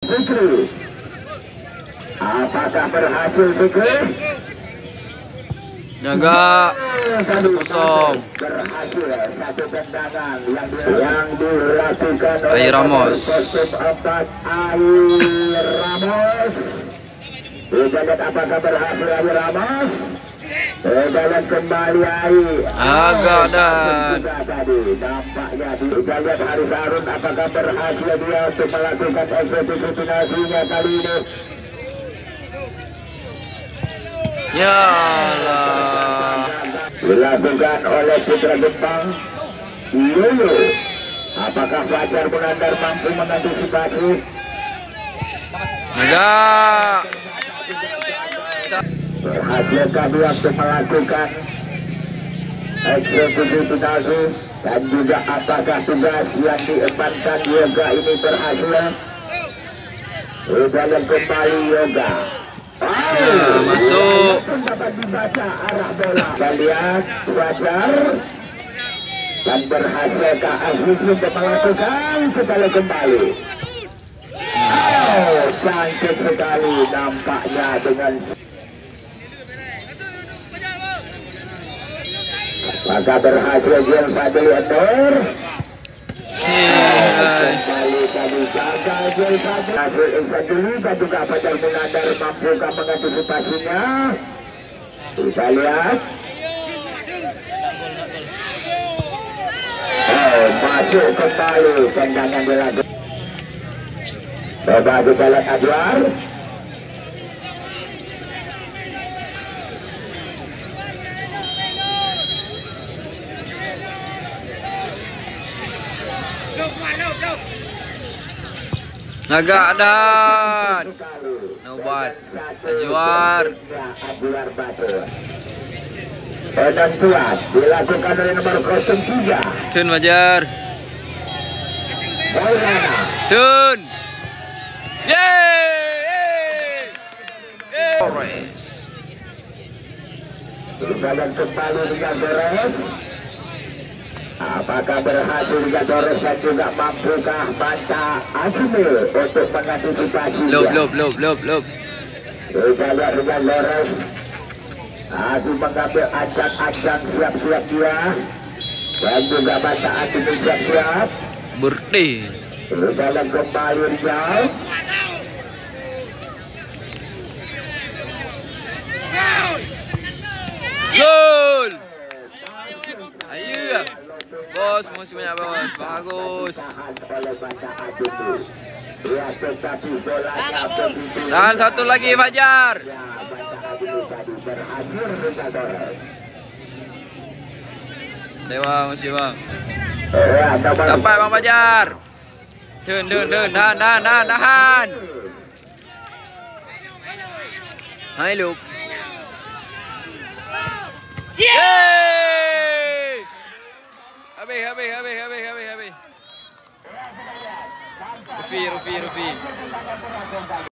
Fikri. Apakah berhasil Fikri? Jaga 1-0. Berhasil satu tendangan yang dilakukan oleh Air Ramos. Air Ramos. Kita lihat apakah berhasil Air Ramos. Kita lihat kembali Air. Agak dan Tadi nampaknya kita lihat Haris Harun apakah berhasil dia untuk melakukan eksekusi penaltinya kali ini. ya Allah. Dilakukan oleh Putra Jepang Yoyo. Apakah Fajar Munandar mampu mengantisipasi? Jaga. Berhasilkah dia untuk melakukan eksekusi penalti? Dan juga apakah tugas yang diembankan Yoga ini berhasil? Kita lihat kembali Yoga. Masuk. Dapat dibaca arah bola. Kita lihat Fajar. Dan berhasilkah Aziz untuk melakukan? Kita lihat kembali. Oh, cantik sekali nampaknya dengan. Maka berhasil Jian Fadil Endor. Kembali gagal Jian Fadil. Hasil Iksan dulu dan juga Fajar Munandar mampukah mengantisipasinya? Kita lihat. Oh, masuk kembali tendangan dilakukan. Coba kita lihat Adwar. Agak dan Naubat Azwar. Penentuan dilakukan oleh nomor 03. Tun Fajar. Maulana. Tun. Yeay. Torres. Dan kembali dengan Torres. Apakah berhasil dengan Torres dan juga mampukah Banca Azmil untuk mengantisipasi? Lob. Kita lihat dengan Torres. Aku mengambil ancang-ancang siap-siap dia. Dan juga Banca Azmil siap-siap. Berdeh. Kita lihat kembali Rizal. Gol. Ayo. Bos, masih banyak bos. Bagus. Tahan satu lagi Fajar. Dewa masih bang. Dapat Bang Fajar. Dun, tahan. Hai Lup. Yeay! Habis. Rufi.